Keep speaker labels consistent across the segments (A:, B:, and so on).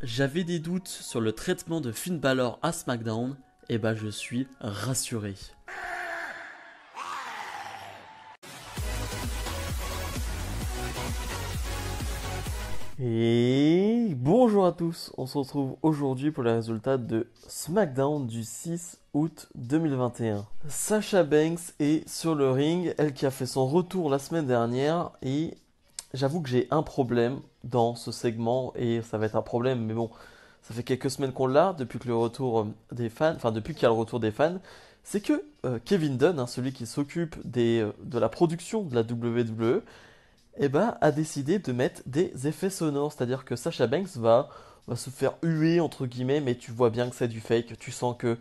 A: J'avais des doutes sur le traitement de Finn Balor à SmackDown, et bah je suis rassuré. Et bonjour à tous, on se retrouve aujourd'hui pour les résultats de SmackDown du 6 août 2021. Sasha Banks est sur le ring, elle qui a fait son retour la semaine dernière, et j'avoue que j'ai un problème dans ce segment, et ça va être un problème, mais bon, ça fait quelques semaines qu'on l'a, depuis que le retour des fans, enfin depuis qu'il y a le retour des fans, c'est que Kevin Dunn, hein, celui qui s'occupe de la production de la WWE, eh ben, a décidé de mettre des effets sonores. C'est-à-dire que Sasha Banks va se faire huer, entre guillemets, mais tu vois bien que c'est du fake. Tu sens que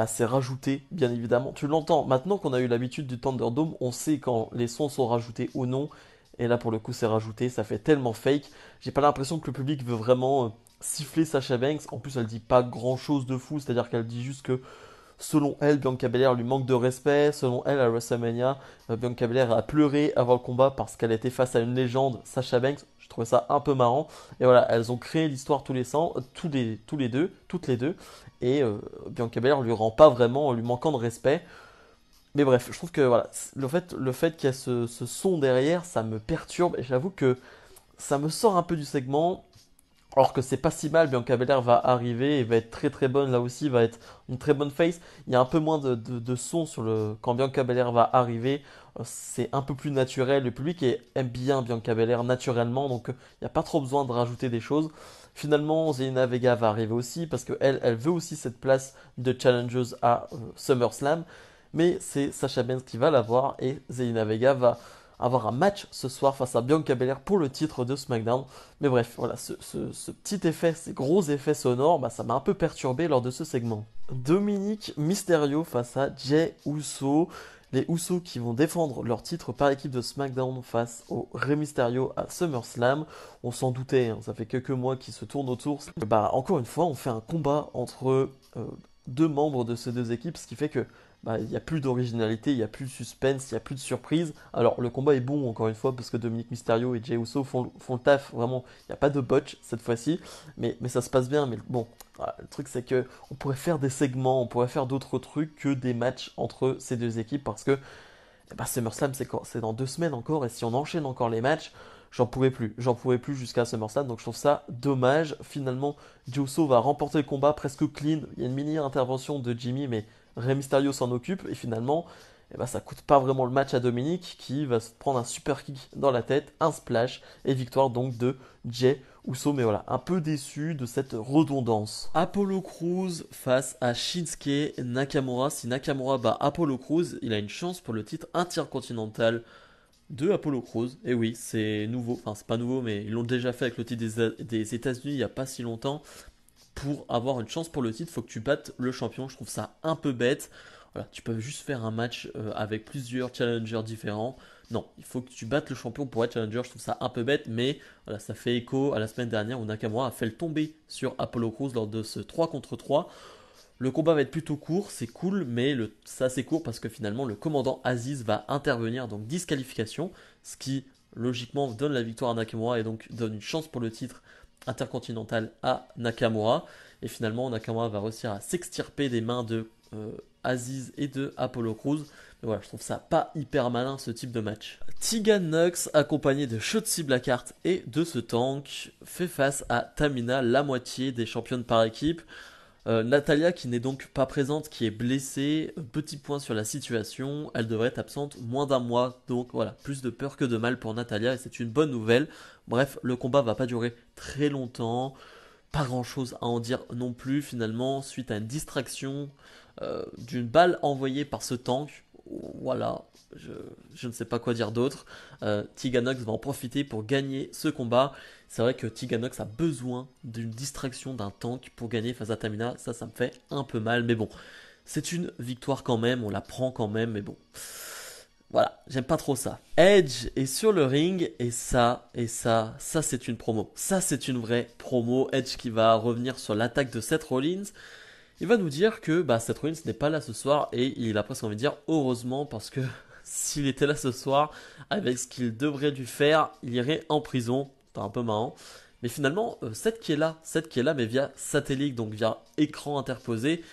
A: c'est rajouté, bien évidemment. Tu l'entends. Maintenant qu'on a eu l'habitude du Thunderdome, on sait quand les sons sont rajoutés ou non. Et là, pour le coup, c'est rajouté. Ça fait tellement fake. J'ai pas l'impression que le public veut vraiment siffler Sasha Banks. En plus, elle dit pas grand-chose de fou. C'est-à-dire qu'elle dit juste que selon elle, Bianca Belair lui manque de respect. Selon elle, à WrestleMania, Bianca Belair a pleuré avant le combat parce qu'elle était face à une légende, Sasha Banks. Je trouvais ça un peu marrant. Et voilà, elles ont créé l'histoire toutes les deux. Et Bianca Belair lui rend pas vraiment, en lui manquant de respect. Mais bref, je trouve que voilà, le fait qu'il y a ce son derrière, ça me perturbe. Et j'avoue que ça me sort un peu du segment. Alors que c'est pas si mal, Bianca Belair va arriver et va être très très bonne là aussi, va être une très bonne face. Il y a un peu moins de son quand Bianca Belair va arriver, c'est un peu plus naturel. Le public aime bien Bianca Belair naturellement, donc il n'y a pas trop besoin de rajouter des choses. Finalement, Zelina Vega va arriver aussi parce qu'elle elle veut aussi cette place de challengers à SummerSlam. Mais c'est Sasha Banks qui va l'avoir et Zelina Vega va avoir un match ce soir face à Bianca Belair pour le titre de SmackDown. Mais bref, voilà, ce petit effet, ces gros effets sonores, ça m'a un peu perturbé lors de ce segment. Dominic Mysterio face à Jey Uso. Les Usos qui vont défendre leur titre par équipe de SmackDown face au Rey Mysterio à SummerSlam. On s'en doutait, hein, ça fait quelques mois qu'ils se tournent autour. Encore une fois, on fait un combat entre deux membres de ces deux équipes, ce qui fait que il n'y a plus d'originalité, il n'y a plus de suspense, il n'y a plus de surprise. Alors le combat est bon encore une fois parce que Dominic Mysterio et Jey Uso font le taf, vraiment, il n'y a pas de botch cette fois-ci, mais ça se passe bien. Mais bon, voilà, le truc c'est que on pourrait faire des segments, on pourrait faire d'autres trucs que des matchs entre ces deux équipes parce que SummerSlam c'est dans 2 semaines encore et si on enchaîne encore les matchs, j'en pourrais plus jusqu'à SummerSlam, donc je trouve ça dommage. Finalement, Jey Uso va remporter le combat presque clean, il y a une mini intervention de Jimmy mais Rey Mysterio s'en occupe et finalement ça coûte pas vraiment le match à Dominic qui va se prendre un super kick dans la tête, un splash et victoire donc de Jey Uso. Mais voilà, un peu déçu de cette redondance. Apollo Crews face à Shinsuke Nakamura. Si Nakamura bat Apollo Crews, il a une chance pour le titre intercontinental de Apollo Crews. Et oui, c'est nouveau, enfin c'est pas nouveau, mais ils l'ont déjà fait avec le titre des États-Unis il y a pas si longtemps. Pour avoir une chance pour le titre, il faut que tu battes le champion. Je trouve ça un peu bête. Voilà, tu peux juste faire un match avec plusieurs challengers différents. Non, il faut que tu battes le champion pour être challenger. Je trouve ça un peu bête, mais voilà, ça fait écho à la semaine dernière où Nakamura a fait le tomber sur Apollo Crews lors de ce 3 contre 3. Le combat va être plutôt court, c'est cool, mais ça c'est court parce que finalement le commandant Aziz va intervenir, donc disqualification, ce qui logiquement donne la victoire à Nakamura et donc donne une chance pour le titre intercontinental à Nakamura. Et finalement Nakamura va réussir à s'extirper des mains de Aziz et de Apollo Crews. Mais voilà, je trouve ça pas hyper malin ce type de match. Tegan Nox, accompagné de Shotzi Blackheart et de ce tank, fait face à Tamina, la moitié des championnes par équipe. Natalia qui n'est donc pas présente, qui est blessée, petit point sur la situation, elle devrait être absente moins d'un mois, donc voilà, plus de peur que de mal pour Natalia et c'est une bonne nouvelle. Bref, le combat va pas durer très longtemps, pas grand chose à en dire non plus finalement, suite à une distraction d'une balle envoyée par ce tank. Voilà, je ne sais pas quoi dire d'autre. Tiganox va en profiter pour gagner ce combat. C'est vrai que Tiganox a besoin d'une distraction d'un tank pour gagner face à Tamina. Ça me fait un peu mal, mais bon. C'est une victoire quand même, on la prend quand même, mais bon. Voilà, j'aime pas trop ça. Edge est sur le ring et ça c'est une promo. Ça c'est une vraie promo. Edge qui va revenir sur l'attaque de Seth Rollins. Il va nous dire que Seth Rollins n'est pas là ce soir et il a presque envie de dire heureusement parce que s'il était là ce soir avec ce qu'il devrait lui faire, il irait en prison. C'est un peu marrant. Mais finalement, Seth qui est là, mais via satellite, donc via écran interposé.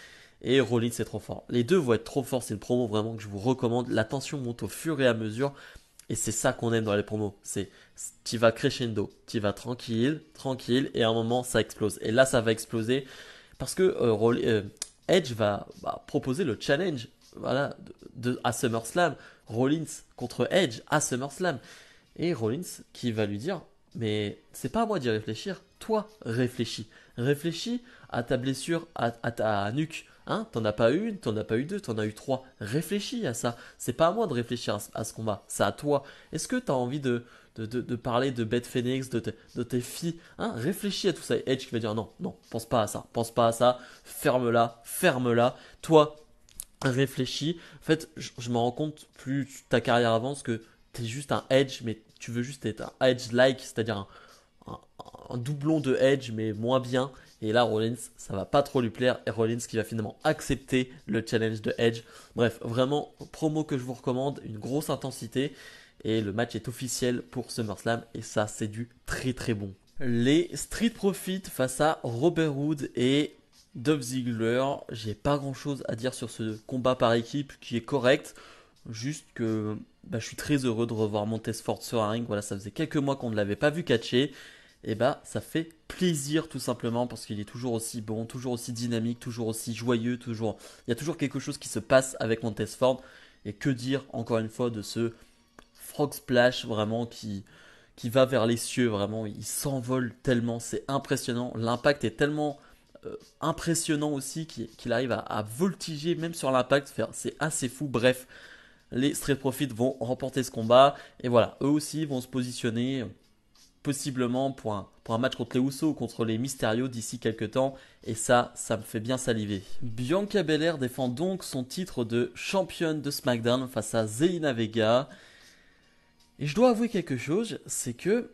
A: Et Rollins c'est trop fort. Les deux vont être trop forts, c'est une promo vraiment que je vous recommande. La tension monte au fur et à mesure. Et c'est ça qu'on aime dans les promos. C'est tu vas crescendo, tu vas tranquille, tranquille, et à un moment ça explose. Et là ça va exploser parce que Edge va proposer le challenge, voilà, à SummerSlam. Rollins contre Edge à SummerSlam. Et Rollins qui va lui dire, mais c'est pas à moi d'y réfléchir, toi réfléchis. Réfléchis à ta blessure, à ta nuque. Hein, t'en as pas une, t'en as pas eu deux, t'en as eu trois. Réfléchis à ça. C'est pas à moi de réfléchir à ce combat, c'est à toi. Est-ce que t'as envie de parler de Beth Phoenix, de tes filles? Hein, réfléchis à tout ça. Et Edge qui va dire non, non, pense pas à ça, pense pas à ça. Ferme-la, ferme-la. Toi, réfléchis. En fait, je me rends compte, plus ta carrière avance, que t'es juste un Edge, mais tu veux juste être un Edge-like, c'est-à-dire un, un doublon de Edge, mais moins bien. Et là, Rollins, ça va pas trop lui plaire. Et Rollins qui va finalement accepter le challenge de Edge. Bref, vraiment, promo que je vous recommande, une grosse intensité. Et le match est officiel pour SummerSlam. Et ça, c'est du très très bon. Les Street Profits face à Robert Wood et Dolph Ziggler. J'ai pas grand chose à dire sur ce combat par équipe qui est correct. Juste que je suis très heureux de revoir Montez-Ford sur un ring. Voilà, ça faisait quelques mois qu'on ne l'avait pas vu catcher. Et ça fait plaisir tout simplement parce qu'il est toujours aussi bon, toujours aussi dynamique, toujours aussi joyeux, toujours. Il y a toujours quelque chose qui se passe avec Montez-Ford. Et que dire encore une fois de ce Frog Splash vraiment qui va vers les cieux, vraiment, il s'envole tellement, c'est impressionnant. L'impact est tellement impressionnant aussi qu'il arrive à voltiger même sur l'impact, c'est assez fou. Bref, les Street Profits vont remporter ce combat, et voilà, eux aussi vont se positionner possiblement pour un match contre les Usos ou contre les Mysterio d'ici quelques temps, et ça me fait bien saliver. Bianca Belair défend donc son titre de championne de SmackDown face à Zelina Vega. Et je dois avouer quelque chose, c'est que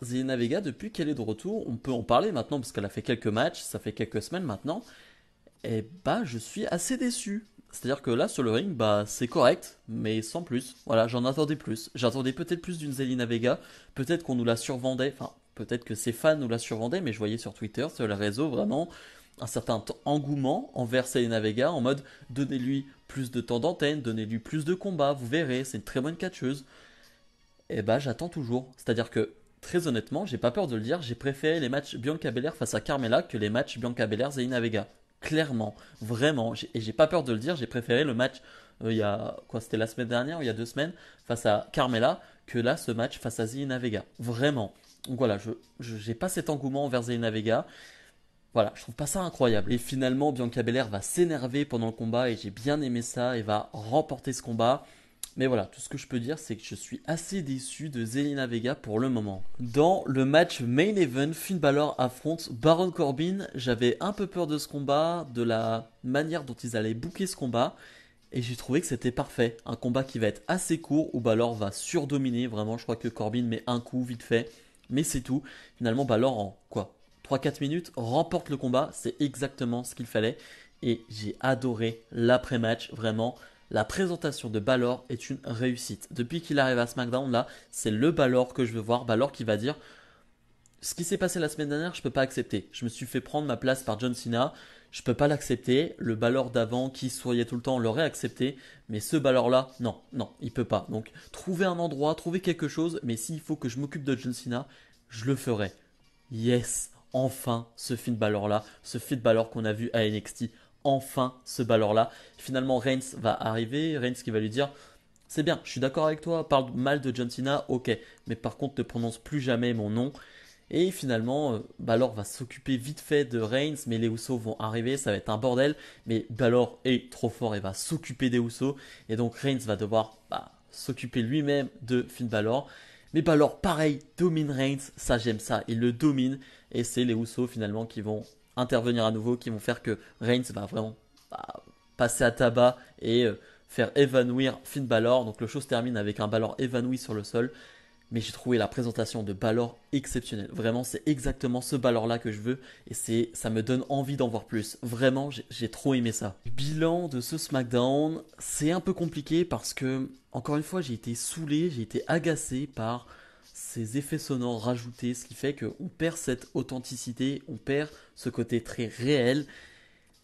A: Zelina Vega, depuis qu'elle est de retour, on peut en parler maintenant parce qu'elle a fait quelques matchs, ça fait quelques semaines maintenant. Je suis assez déçu. C'est-à-dire que là, sur le ring, c'est correct, mais sans plus. Voilà, j'en attendais plus. J'attendais peut-être plus d'une Zelina Vega. Peut-être qu'on nous la survendait. Enfin, peut-être que ses fans nous la survendaient, mais je voyais sur Twitter, sur les réseaux, vraiment un certain engouement envers Zelina Vega en mode donnez-lui plus de temps d'antenne, donnez-lui plus de combats, vous verrez, c'est une très bonne catcheuse. J'attends toujours. C'est-à-dire que, très honnêtement, j'ai pas peur de le dire, j'ai préféré les matchs Bianca Belair face à Carmella que les matchs Bianca Belair Zelina Vega. Clairement, vraiment. Et j'ai pas peur de le dire, j'ai préféré le match il y a quoi, c'était la semaine dernière ou il y a 2 semaines face à Carmella que là ce match face à Zelina Vega. Vraiment. Donc voilà, je j'ai pas cet engouement envers Zelina Vega. Voilà, je trouve pas ça incroyable. Et finalement, Bianca Belair va s'énerver pendant le combat et j'ai bien aimé ça et va remporter ce combat. Mais voilà, tout ce que je peux dire, c'est que je suis assez déçu de Zelina Vega pour le moment. Dans le match Main Event, Finn Balor affronte Baron Corbin. J'avais un peu peur de ce combat, de la manière dont ils allaient booker ce combat. Et j'ai trouvé que c'était parfait. Un combat qui va être assez court, où Balor va surdominer. Vraiment, je crois que Corbin met un coup vite fait. Mais c'est tout. Finalement, Balor en quoi 3-4 minutes remporte le combat. C'est exactement ce qu'il fallait. Et j'ai adoré l'après-match, vraiment. La présentation de Balor est une réussite. Depuis qu'il arrive à SmackDown, là, c'est le Balor que je veux voir. Balor qui va dire ce qui s'est passé la semaine dernière, je peux pas accepter. Je me suis fait prendre ma place par John Cena. Je peux pas l'accepter. Le Balor d'avant qui souriait tout le temps l'aurait accepté. Mais ce Balor là, non, non, il peut pas. Donc, trouver un endroit, trouver quelque chose. Mais s'il faut que je m'occupe de John Cena, je le ferai. Yes, enfin ce Finn Balor là. Ce Finn Balor qu'on a vu à NXT. Enfin ce Balor là. Finalement, Reigns va arriver. Reigns qui va lui dire c'est bien, je suis d'accord avec toi, parle mal de John Cena, ok. Mais par contre, ne prononce plus jamais mon nom. Et finalement, Balor va s'occuper vite fait de Reigns, mais les Usos vont arriver, ça va être un bordel. Mais Balor est trop fort et va s'occuper des Usos. Et donc Reigns va devoir s'occuper lui-même de Finn Balor. Mais Balor, pareil, domine Reigns, ça j'aime ça, il le domine. Et c'est les Usos finalement qui vont intervenir à nouveau, qui vont faire que Reigns va vraiment passer à tabac et faire évanouir Finn Balor. Donc le show se termine avec un Balor évanoui sur le sol. Mais j'ai trouvé la présentation de Balor exceptionnelle. Vraiment, c'est exactement ce Balor-là que je veux. Et ça me donne envie d'en voir plus. Vraiment, j'ai trop aimé ça. Bilan de ce SmackDown, c'est un peu compliqué parce que, encore une fois, j'ai été saoulé, j'ai été agacé par
B: ces effets sonores rajoutés, ce qui fait qu'on perd cette authenticité, on perd ce côté très réel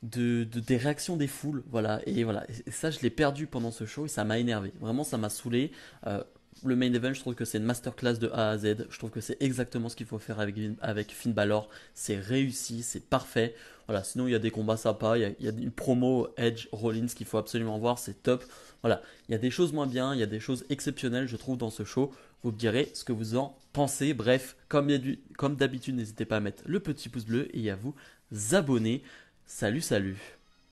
B: des réactions des foules, voilà, et ça je l'ai perdu pendant ce show et ça m'a énervé, vraiment ça m'a saoulé. Euh, le main event, je trouve que c'est une masterclass de A à Z, je trouve que c'est exactement ce qu'il faut faire avec Finn Balor, c'est réussi, c'est parfait, voilà, sinon il y a des combats sympas, il y a une promo Edge Rollins qu'il faut absolument voir, c'est top, voilà, il y a des choses moins bien, il y a des choses exceptionnelles je trouve dans ce show, vous me direz ce que vous en pensez, bref, comme d'habitude n'hésitez pas à mettre le petit pouce bleu et à vous abonner. Salut, salut.